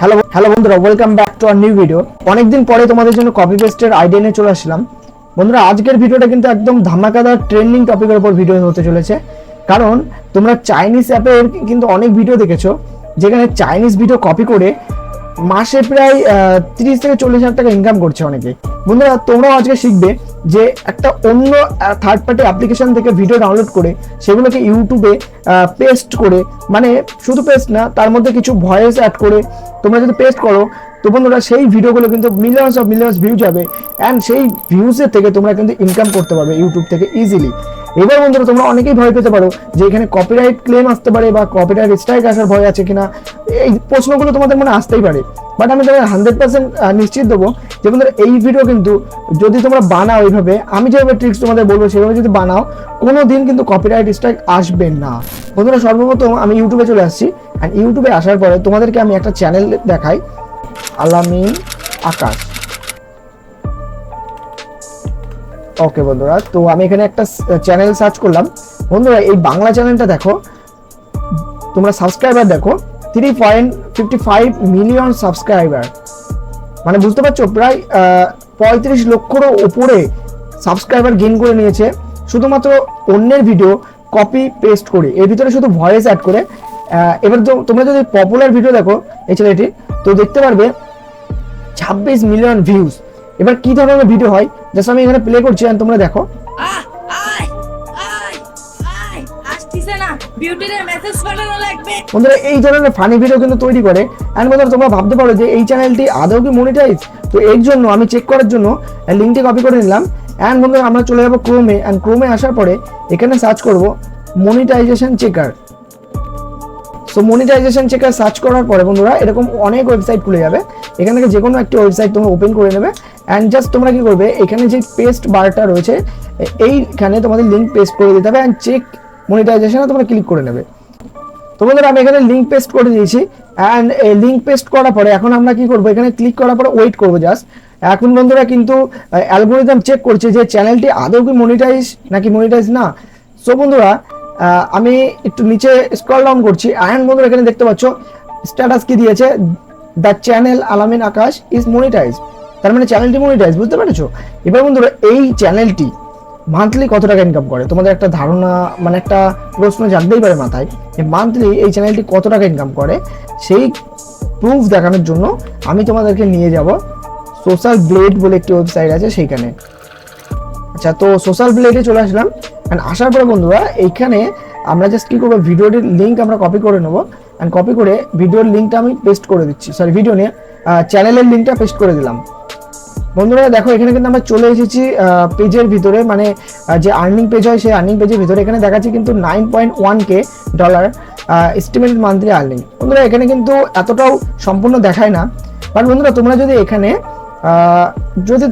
Hello বন্ধুরা, welcome back to our new video. অনেকদিন পরে তোমাদের জন্য কপি পেস্টের আইডিয়া নিয়ে চলে আসলাম। বন্ধুরা, আজকের ভিডিওটা কিন্তু একদম ধামাকাদার ট্রেন্ডিং টপিকের উপর ভিডিও হতে চলেছে। কারণ তোমরা চাইনিজ অ্যাপের কিন্তু অনেক ভিডিও দেখেছো, যেখানে চাইনিজ ভিডিও কপি করে মাসে প্রায় 30 থেকে 40 হাজার টাকা ইনকাম করছে অনেকে। বন্ধুরা, তোমরাও আজকে শিখবে যে একটা অন্য থার্ড পার্টি অ্যাপ্লিকেশন থেকে ভিডিও ডাউনলোড করে সেগুলোকে ইউটিউবে পেস্ট করে, মানে শুধু পেস্ট না, তার মধ্যে কিছু ভয়েস অ্যাড করে তোমরা যদি পেস্ট করো, তো বন্ধুরা সেই ভিডিওগুলো কিন্তু মিলিয়ন্স ভিউ যাবে, অ্যান্ড সেই ভিউজের থেকে তোমরা কিন্তু ইনকাম করতে পারবে ইউটিউব থেকে ইজিলি। এবার বন্ধুরা, তোমরা অনেকেই ভয় পেতে পারো যে এখানে কপিরাইট ক্লেম আসতে পারে বা কপিরাইট স্ট্রাইক আসার ভয় আছে কিনা, এই প্রশ্নগুলো তোমাদের মনে আসতেই পারে। বাট আমি তোমাদের 100% নিশ্চিত দেবো যে বন্ধুরা, এই ভিডিও কিন্তু যদি তোমরা বানাও ওইভাবে, আমি যেভাবে ট্রিক্স তোমাদের বলবো সেভাবে যদি বানাও, কোনো দিন কিন্তু কপিরাইট স্ট্রাইক আসবে না। বন্ধুরা, সর্বপ্রথম আমি ইউটিউবে চলে আসছি, অ্যান্ড ইউটিউবে আসার পরে তোমাদেরকে আমি একটা চ্যানেল দেখাই, আলামিন আকাশ। ওকে বন্ধুরা, তো আমি এখানে একটা চ্যানেল সার্চ করলাম। বন্ধুরা, এই বাংলা চ্যানেলটা দেখো, তোমরা সাবস্ক্রাইবার দেখো 3.55 মিলিয়ন সাবস্ক্রাইবার, মানে বুঝতে পারছো, প্রায় 35 লক্ষেরও উপরে সাবস্ক্রাইবার গেইন করে নিয়েছে শুধুমাত্র অন্যের ভিডিও কপি পেস্ট করে, এর ভিতরে শুধু ভয়েস অ্যাড করে। এবার তোমরা যদি পপুলার ভিডিও দেখো এই চ্যানেলটি, তো দেখতে পারবে 26 মিলিয়ন ভিউজ। এবার কি ধরনের ভিডিও হয়, জাস্ট আমি এখানে প্লে করছি আর তোমরা দেখো। বন্ধুরা, এই ধরনের ফানি ভিডিও কিন্তু তৈরি করে। এন্ড বন্ধুরা, তোমরা ভাবতে পারো যে এই চ্যানেলটি আদৌ কি মনিটাইজ। তো এর জন্য আমি চেক করার জন্য লিঙ্কটি কপি করে নিলাম। এন্ড বন্ধুরা, আমরা চলে যাবো ক্রোমে। এন্ড ক্রোমে আসার পরে এখানে সার্চ করব monetization checker. So monetization checker search করার পরে বন্ধুরা, এরকম অনেক ওয়েবসাইট খুলে যাবে। এখান থেকে যে কোনো একটি ওয়েবসাইট তোমরা ওপেন করে নেবে। অ্যান্ড জাস্ট তোমরা কি করবে, এখানে যে পেস্ট বারটা রয়েছে এইখানে তোমাদের লিঙ্ক পেস্ট করে দিতে হবে, অ্যান্ড চেক মনিটাইজেশনে তোমরা ক্লিক করে নেবে। তো বন্ধুরা, আমি এখানে লিঙ্ক পেস্ট করে দিয়েছি। অ্যান্ড লিঙ্ক পেস্ট করার পরে এখন আমরা কি করবো, এখানে ক্লিক করার পরে ওয়েট করবো জাস্ট। এখন বন্ধুরা কিন্তু অ্যালগোরিদম চেক করছে যে চ্যানেলটি আদৌ কি মনিটাইজ নাকি মনিটাইজ না। সো বন্ধুরা, আমি একটু নিচে স্ক্রল ডাউন করছি। অ্যান্ড বন্ধুরা, এখানে দেখতে পাচ্ছ স্ট্যাটাস কি দিয়েছে, দ্য চ্যানেল আলামিন আকাশ ইজ মনিটাইজ। তার মানে চ্যানেলটি মনিটাইজ, বুঝতে পেরেছো। এবার বন্ধুরা, এই চ্যানেলটি মান্থলি কত টাকা ইনকাম করে, তোমাদের একটা ধারণা, মানে একটা প্রশ্ন জাগতেই পারে মাথায় যে মান্থলি এই চ্যানেলটি কত টাকা ইনকাম করে। সেই প্রুফ দেখানোর জন্য আমি তোমাদেরকে নিয়ে যাব সোশ্যাল ব্লেড বলে একটি ওয়েবসাইট আছে সেইখানে। আচ্ছা, তো সোশ্যাল ব্লেডে চলে আসলাম। অ্যান্ড আসার পরে বন্ধুরা, এইখানে আমরা জাস্ট কী করবো, ভিডিওটির লিঙ্ক আমরা কপি করে নেবো। অ্যান্ড কপি করে ভিডিওর লিঙ্কটা আমি পেস্ট করে দিচ্ছি, সরি ভিডিও নিয়ে চ্যানেলের লিঙ্কটা পেস্ট করে দিলাম। বন্ধুরা দেখো, এখানে কিন্তু আমরা চলে এসেছি পেজের ভিতরে, মানে যে আর্নিং পেজ হয় সেই আর্নিং পেজের ভিতরে। এখানে দেখাচ্ছি কিন্তু $9.1K এস্টিমেটেড মান্থলি আর্নিং। বন্ধুরা, এখানে কিন্তু এতটাও সম্পূর্ণ দেখায় না। বাট বন্ধুরা, তোমরা যদি এখানে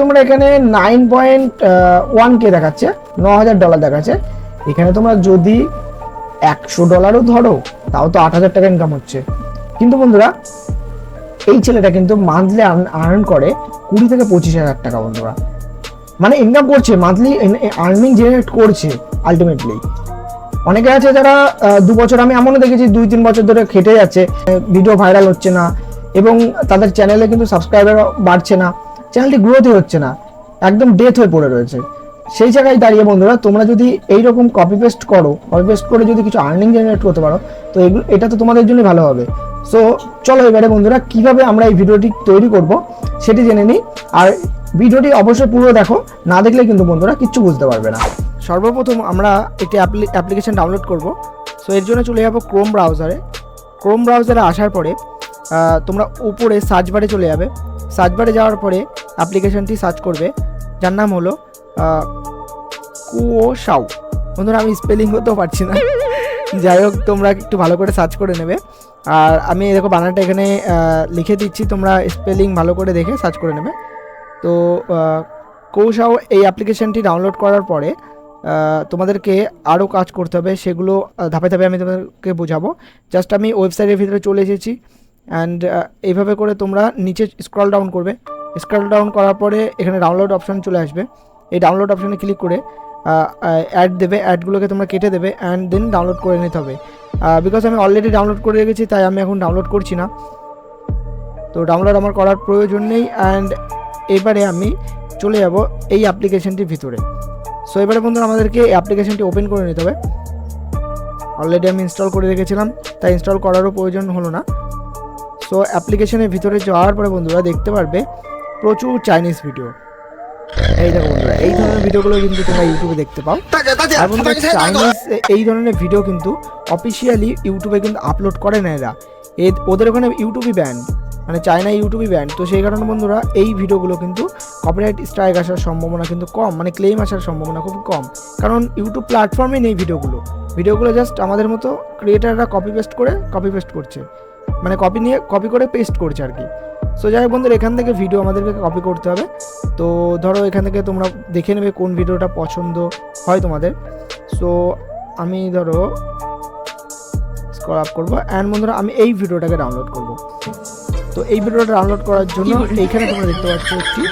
তোমরা এখানে 9.1K দেখাচ্ছে, $9,000 দেখাচ্ছে, এখানে তোমরা যদি $100 ধরো, তাও তো 8,000 টাকা ইনকাম হচ্ছে। কিন্তু বন্ধুরা, এই ছেলেটা কিন্তু মান্থলি আর্ন করে 20 থেকে 25,000 টাকা। বন্ধুরা, মানে ইনকাম করছে, মান্থলি আর্নিং জেনারেট করছে আলটিমেটলি। অনেকে আছে যারা 2 বছর, আমি এমনও দেখেছি 2-3 বছর ধরে খেটে যাচ্ছে, ভিডিও ভাইরাল হচ্ছে না, এবং তাদের চ্যানেলে কিন্তু সাবস্ক্রাইবার বাড়ছে না, চ্যানেলটি গ্রোথই হচ্ছে না, একদম ডেথ হয়ে পড়ে রয়েছে। সেই জায়গায় দাঁড়িয়ে বন্ধুরা, তোমরা যদি এইরকম কপি পেস্ট করে যদি কিছু আর্নিং জেনারেট করতে পারো, তো এটা তো তোমাদের জন্য ভালো হবে। সো চলো এবারে বন্ধুরা, কিভাবে আমরা এই ভিডিওটি তৈরি করব সেটি জেনে নিই। আর ভিডিওটি অবশ্যই পুরো দেখো, না দেখলে কিন্তু বন্ধুরা কিচ্ছু বুঝতে পারবে না। সর্বপ্রথম আমরা একটি অ্যাপ্লিকেশন ডাউনলোড করব। সো এর জন্য চলে যাবো ক্রোম ব্রাউজারে। ক্রোম ব্রাউজারে আসার পরে তোমরা উপরে সার্চ বারে চলে যাবে। সার্চ বারে যাওয়ার পরে অ্যাপ্লিকেশনটি সার্চ করবে, যার নাম হলো কুওশাও। বন্ধুরা, আমি স্পেলিং করতেও পারছি না, যাই হোক তোমরা একটু ভালো করে সার্চ করে নেবে। আর আমি দেখো বানানটা এখানে লিখে দিচ্ছি, তোমরা স্পেলিং ভালো করে দেখে সার্চ করে নেবে। তো কুওশাও এই অ্যাপ্লিকেশনটি ডাউনলোড করার পরে তোমাদেরকে আরও কাজ করতে হবে, সেগুলো ধাপে ধাপে আমি তোমাদেরকে বোঝাবো। জাস্ট আমি ওয়েবসাইটের ভিতরে চলে এসেছি। অ্যান্ড এইভাবে করে তোমরা নিচে স্ক্রল ডাউন করবে। স্ক্রল ডাউন করার পরে এখানে ডাউনলোড অপশান চলে আসবে। এই ডাউনলোড অপশানে ক্লিক করে অ্যাড দেবে, অ্যাডগুলোকে তোমরা কেটে দেবে, অ্যান্ড দেন ডাউনলোড করে নিতে হবে। বিকজ আমি অলরেডি ডাউনলোড করে রেখেছি, তাই আমি এখন ডাউনলোড করছি না। তো ডাউনলোড আমার করার প্রয়োজন নেই। অ্যান্ড এবারে আমি চলে যাব এই অ্যাপ্লিকেশনটির ভিতরে। সো এবারে বন্ধুরা আমাদেরকে এই অ্যাপ্লিকেশনটি ওপেন করে নিতে হবে। অলরেডি আমি ইনস্টল করে রেখেছিলাম, তাই ইনস্টল করারও প্রয়োজন হলো না। সো অ্যাপ্লিকেশনের ভিতরে যাওয়ার পরে বন্ধুরা দেখতে পারবে প্রচুর চাইনিজ ভিডিও। এই দেখো বন্ধুরা, এই ধরনের ভিডিওগুলো কিন্তু তোমরা ইউটিউবে দেখতে পাও। আর বন্ধুরা চাইনিজ এই ধরনের ভিডিও কিন্তু অফিসিয়ালি ইউটিউবে কিন্তু আপলোড করে না এরা, ওদের ওখানে ইউটিউবই ব্যান, মানে চায়না ইউটিউবই ব্যান। তো সেই কারণে বন্ধুরা এই ভিডিওগুলো কিন্তু কপিরাইট স্ট্রাইক আসার সম্ভাবনা কিন্তু কম, মানে ক্লেম আসার সম্ভাবনা খুব কম, কারণ ইউটিউব প্ল্যাটফর্মে নেই ভিডিওগুলো জাস্ট আমাদের মতো ক্রিয়েটাররা কপি পেস্ট করছে, মানে কপি করে পেস্ট করছে আর কি। সো যাই হোক বন্ধুরা, এখান থেকে ভিডিও আমাদেরকে কপি করতে হবে। তো ধরো এখান থেকে তোমরা দেখে নেবে কোন ভিডিওটা পছন্দ হয় তোমাদের। সো আমি ধরো স্ক্রল আপ করবো অ্যান্ড বন্ধুরা আমি এই ভিডিওটাকে ডাউনলোড করব। তো এই ভিডিওটা ডাউনলোড করার জন্য এইখানে তোমরা দেখতে পাচ্ছ একটি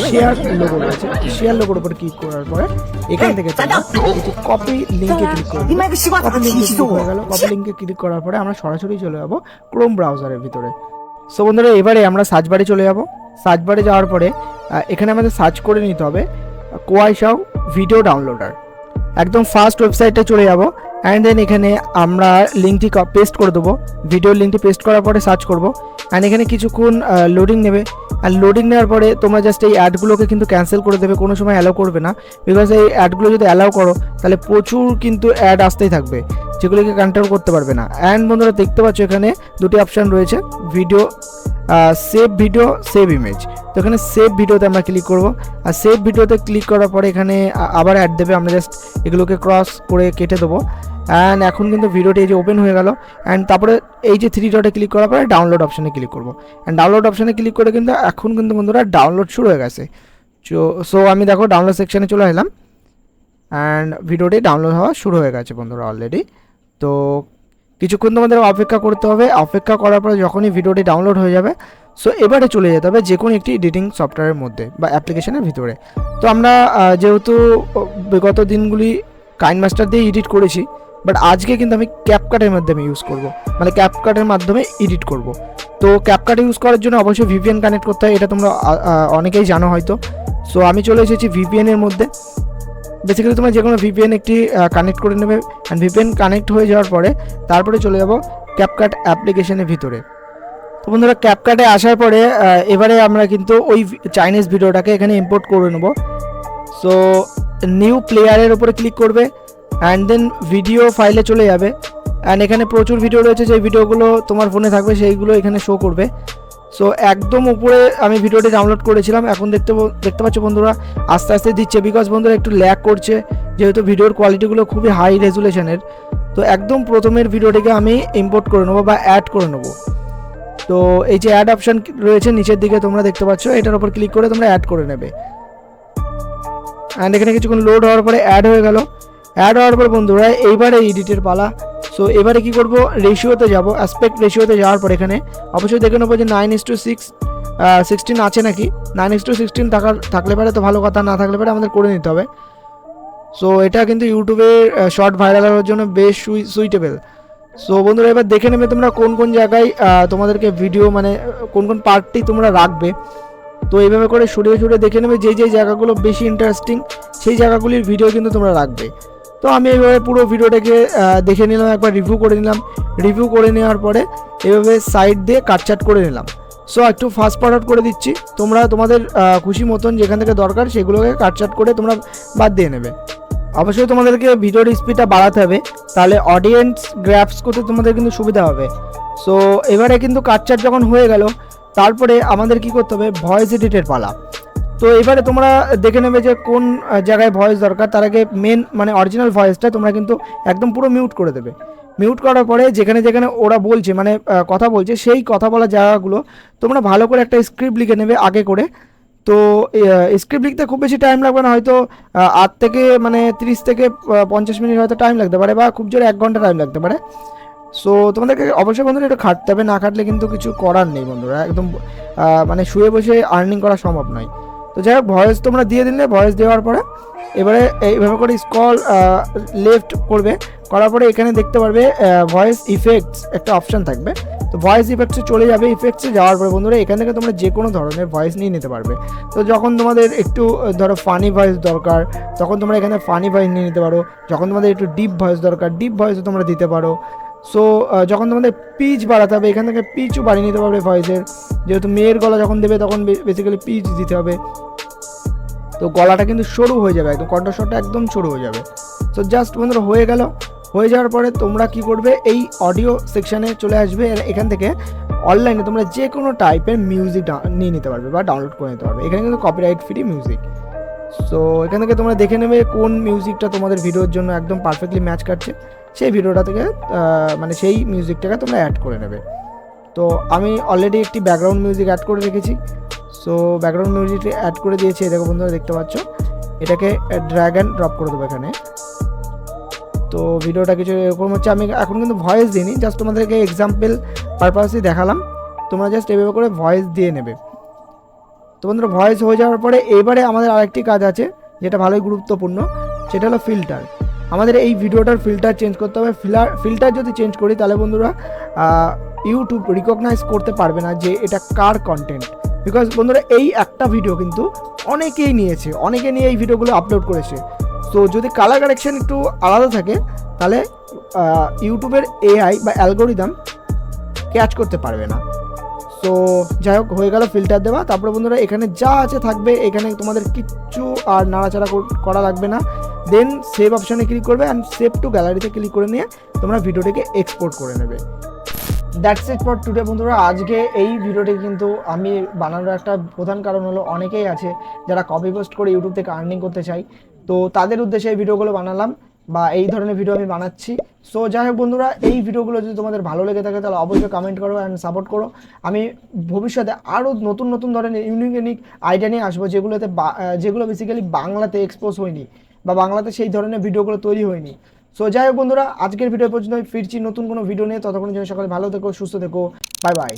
শেয়ার লোগো রয়েছে। শেয়ার লোগোর উপর ক্লিক করার পরে এখান থেকে তোমরা একটি কপি লিঙ্কে ক্লিক করবে। কপি লিঙ্কে ক্লিক করার পরে আমরা সরাসরি চলে যাবো ক্রোম ব্রাউজারের ভিতরে। সো বন্ধুরা এবারে আমরা সার্চ বারে চলে যাব। সার্চ বারে যাওয়ার পরে এখানে আমাদের সার্চ করে নিতে হবে কোয়াইশাও ভিডিও ডাউনলোডার। একদম ফার্স্ট ওয়েবসাইটে চলে যাব অ্যান্ড দেন এখানে আমরা লিঙ্কটি পেস্ট করে দেবো। ভিডিওর লিঙ্কটি পেস্ট করার পরে সার্চ করব অ্যান্ড এখানে কিছুক্ষণ লোডিং নেবে। আর লোডিং নেওয়ার পরে তোমরা জাস্ট এই অ্যাডগুলোকে কিন্তু ক্যান্সেল করে দেবে, কোনো সময় অ্যালাউ করবে না, বিকজ এই অ্যাডগুলো যদি অ্যালাউ করো তাহলে প্রচুর কিন্তু অ্যাড আসতেই থাকবে, যেগুলোকে কন্ট্রোল করতে পারবে না। অ্যান্ড বন্ধুরা দেখতে পাচ্ছ এখানে দুটি অপশান রয়েছে, সেভ ভিডিও, সেভ ইমেজ। তো এখানে সেভ ভিডিওতে আমরা ক্লিক করব। আর সেভ ভিডিওতে ক্লিক করার পরে এখানে আবার অ্যাড দেবে, আমরা জাস্ট এগুলোকে ক্রস করে কেটে দেবো। অ্যান্ড এখন কিন্তু ভিডিওটি এই যে ওপেন হয়ে গেল। অ্যান্ড তারপরে এই যে 3 ডটে ক্লিক করার পরে ডাউনলোড অপশানে ক্লিক করবো। অ্যান্ড ডাউনলোড অপশানে ক্লিক করে কিন্তু এখন কিন্তু বন্ধুরা ডাউনলোড শুরু হয়ে গেছে। সো আমি দেখো ডাউনলোড সেকশানে চলে এলাম অ্যান্ড ভিডিওটি ডাউনলোড হওয়া শুরু হয়ে গেছে বন্ধুরা অলরেডি। তো কিছুক্ষণ তোমাদের অপেক্ষা করতে হবে। অপেক্ষা করার পরে যখনই ভিডিওটি ডাউনলোড হয়ে যাবে, সো এবারে চলে যেতে হবে যে কোনো একটি এডিটিং সফটওয়্যারের মধ্যে বা অ্যাপ্লিকেশনের ভিতরে। তো আমরা যেহেতু বিগত দিনগুলি কাইনমাস্টার দিয়ে এডিট করেছি, বাট আজকে কিন্তু আমি ক্যাপকাটের মাধ্যমে ইউজ করব, মানে ক্যাপকাটের মাধ্যমে এডিট করব। তো ক্যাপকাট ইউজ করার জন্য অবশ্যই ভিপিএন কানেক্ট করতে হয়, এটা তোমরা অনেকেই জানো হয়তো। সো আমি চলে এসেছি ভিপিএনের মধ্যে। বেসিক্যালি তোমরা যে কোনো ভিপিএন একটি কানেক্ট করে নেবে অ্যান্ড ভিপিএন কানেক্ট হয়ে যাওয়ার পরে তারপরে চলে যাব ক্যাপকাট অ্যাপ্লিকেশনের ভিতরে। তো বন্ধুরা ক্যাপকাটে আসার পরে এবারে আমরা কিন্তু ওই চাইনিজ ভিডিওটাকে এখানে ইম্পোর্ট করে নেব। সো নিউ প্লেয়ারের উপরে ক্লিক করবে অ্যান্ড দেন ভিডিও ফাইলে চলে যাবে। অ্যান্ড এখানে প্রচুর ভিডিও রয়েছে, যে ভিডিওগুলো তোমার ফোনে থাকবে সেইগুলো এখানে শো করবে। সো একদম উপরে আমি ভিডিওটি ডাউনলোড করেছিলাম, এখন দেখতে পাচ্ছ বন্ধুরা আস্তে আস্তে দিচ্ছে, বিকজ বন্ধুরা একটু ল্যাগ করছে যেহেতু ভিডিওর কোয়ালিটিগুলো খুবই হাই রেজুলেশনের। তো একদম প্রথমের ভিডিওটিকে আমি ইম্পোর্ট করে নেবো বা অ্যাড করে নেবো। তো এই যে অ্যাড অপশান রয়েছে নিচের দিকে তোমরা দেখতে পাচ্ছ, এটার উপর ক্লিক করে তোমরা অ্যাড করে নেবে। অ্যান্ড এখানে কিছুক্ষণ লোড হওয়ার পরে অ্যাড হয়ে গেল। অ্যাড হওয়ার পর বন্ধুরা এইবারে এডিটের পালা। সো এবারে কি করব, রেশিওতে যাব। অ্যাসপেক্ট রেশিওতে যাওয়ার পর এখানে অবশ্যই দেখে নেবো যে 9:16 আছে নাকি। 9:16 থাকলে পারে তো ভালো কথা, না থাকলে পারে আমাদের করে নিতে হবে। সো এটা কিন্তু ইউটিউবে শর্ট ভাইরাল হওয়ার জন্য বেশ সুইটেবল। সো বন্ধুরা এবার দেখে নেবে তোমরা কোন কোন জায়গায় তোমাদেরকে ভিডিও, মানে কোন কোন পার্টটি তোমরা রাখবে। তো এইভাবে করে সরিয়ে দেখে নেবে যেই জায়গাগুলো বেশি ইন্টারেস্টিং সেই জায়গাগুলির ভিডিও কিন্তু তোমরা রাখবে। তো আমি এইভাবে পুরো ভিডিওটাকে দেখে নিলাম, একবার রিভিউ করে নিলাম। রিভিউ করে নেওয়ার পরে এইভাবে সাইড দিয়ে কাটছাট করে নিলাম। সো একটু ফাস্ট ফরওয়ার্ড করে দিচ্ছি, তোমরা তোমাদের খুশি মতন যেখান থেকে দরকার সেগুলোকে কাটছাট করে তোমরা বাদ দিয়ে নেবে। অবশ্যই তোমাদেরকে ভিডিওর স্পিডটা বাড়াতে হবে, তাহলে অডিয়েন্স গ্র্যাপস করতে তোমাদের কিন্তু সুবিধা হবে। সো এবারে কিন্তু কাটছাট যখন হয়ে গেল, তারপরে আমাদের কি করতে হবে, ভয়েস এডিটের পালা। তো এবারে তোমরা দেখে নেবে যে কোন জায়গায় ভয়েস দরকার, তার আগে মেন মানে অরিজিনাল ভয়েসটা তোমরা কিন্তু একদম পুরো মিউট করে দেবে। মিউট করার পরে যেখানে ওরা বলছে, মানে কথা বলছে, সেই কথা বলা জায়গাগুলো তোমরা ভালো করে একটা স্ক্রিপ্ট লিখে নেবে আগে করে। তো স্ক্রিপ্ট লিখতে খুব বেশি টাইম লাগবে না, হয়তো 8 থেকে 30 থেকে 50 মিনিট হয়তো টাইম লাগতে পারে, বা খুব জোরে 1 ঘন্টা টাইম লাগতে পারে। সো তোমাদেরকে অবশ্যই বন্ধুরা একটু খাটতে হবে, না খাটলে কিন্তু কিছু করার নেই বন্ধুরা, একদম শুয়ে বসে আর্নিং করা সম্ভব নয়। তো যাই হোক ভয়েস তোমরা দিয়ে দিলে, ভয়েস দেওয়ার পরে এবারে এইভাবে করে স্ক্রল লেফট করবে, করার পরে এখানে দেখতে পারবে ভয়েস ইফেক্টস একটা অপশান থাকবে। তো ভয়েস ইফেক্টসে চলে যাবে, ইফেক্টসে যাওয়ার পরে বন্ধুরা এখান থেকে তোমরা যে কোনো ধরনের ভয়েস নিয়ে নিতে পারবে। তো যখন তোমাদের একটু ধরো ফানি ভয়েস দরকার তখন তোমরা এখানে ফানি ভয়েস নিয়ে নিতে পারো, যখন তোমাদের একটু ডিপ ভয়েস দরকার ডিপ ভয়েসও তোমরা দিতে পারো। সো যখন তোমাদের পিচ বাড়াতে হবে এখান থেকে পিচও বাড়িয়ে নিতে পারবে ভয়েসের, যেহেতু মেয়ের গলা যখন দেবে তখন বেসিক্যালি পিচ দিতে হবে। তো গলাটা কিন্তু সরু হয়ে যাবে, একদম কণ্ঠস্বরটা একদম সরু হয়ে যাবে। সো জাস্ট বন্ধুরা হয়ে গেল, হয়ে যাওয়ার পরে তোমরা কি করবে, এই অডিও সেকশানে চলে আসবে, এখান থেকে অনলাইনে তোমরা যে কোনো টাইপের মিউজিক নিয়ে নিতে পারবে বা ডাউনলোড করে নিতে পারবে। এখানে কিন্তু কপিরাইট ফ্রি মিউজিক। সো এখান থেকে তোমরা দেখে নেবে কোন মিউজিকটা তোমাদের ভিডিওর জন্য একদম পারফেক্টলি ম্যাচ কাটছে, সেই ভিডিওটা থেকে মানে সেই মিউজিকটাকে তোমরা অ্যাড করে নেবে। তো আমি অলরেডি একটি ব্যাকগ্রাউন্ড মিউজিক অ্যাড করে রেখেছি। সো ব্যাকগ্রাউন্ড মিউজিকটি অ্যাড করে দিয়েছি, দেখো বন্ধুরা দেখতে পাচ্ছ। এটাকে ড্র্যাগ অ্যান্ড ড্রপ করে দেবো এখানে। তো ভিডিওটা কিছু এরকম হচ্ছে, আমি এখন কিন্তু ভয়েস দিইনি, জাস্ট তোমাদেরকে এক্সাম্পল পারপাসই দেখালাম। তোমরা জাস্ট এভাবে করে ভয়েস দিয়ে নেবে। তো বন্ধুরা ভয়েস হয়ে যাওয়ার পরে এবারে আমাদের আরেকটি কাজ আছে যেটা ভালোই গুরুত্বপূর্ণ, সেটা হলো ফিল্টার। আমাদের এই ভিডিওটার ফিল্টার চেঞ্জ করতে হবে। ফিল্টার যদি চেঞ্জ করি তাহলে বন্ধুরা ইউটিউব রিকগনাইজ করতে পারবে না যে এটা কার কন্টেন্ট, বিকজ বন্ধুরা এই একটা ভিডিও কিন্তু অনেকেই নিয়েছে, অনেকে নিয়ে এই ভিডিওগুলো আপলোড করেছে। তো যদি কালার কারেকশন একটু আলাদা থাকে তাহলে ইউটিউবের এআই বা অ্যালগোরিদম ক্যাচ করতে পারবে না। তো যাই হোক হয়ে গেল ফিল্টার দেওয়া। তারপরে বন্ধুরা এখানে যা আছে থাকবে, এখানে তোমাদের কিচ্ছু আর নাড়াচাড়া করা লাগবে না। দেন সেভ অপশানে ক্লিক করবে অ্যান্ড সেভ টু গ্যালারিতে ক্লিক করে নিয়ে তোমরা ভিডিওটিকে এক্সপোর্ট করে নেবে। দ্যাটস ইট ফর টুডে বন্ধুরা। আজকে এই ভিডিওটি কিন্তু আমি বানানোর একটা প্রধান কারণ হলো অনেকেই আছে যারা কপি পোস্ট করে ইউটিউব থেকে আর্নিং করতে চাই, তো তাদের উদ্দেশ্যে এই ভিডিওগুলো বানালাম বা এই ধরনের ভিডিও আমি বানাচ্ছি। সো যাই হোক বন্ধুরা, এই ভিডিওগুলো যদি তোমাদের ভালো লেগে থাকে তাহলে অবশ্যই কমেন্ট করো অ্যান্ড সাপোর্ট করো। আমি ভবিষ্যতে আরও নতুন নতুন ধরনের ইউনিক আইডিয়া নিয়ে আসবো, যেগুলো বেসিক্যালি বাংলাতে এক্সপোজ হয়নি বা বাংলাতে সেই ধরনের ভিডিওগুলো তৈরি হয়নি। সো যাই হোক বন্ধুরা, আজকের ভিডিও পর্যন্ত ফিরছি নতুন কোনো ভিডিও নিয়ে। ততক্ষণের জন্য সকালে ভালো থেকো, সুস্থ থেকো, বাই বাই।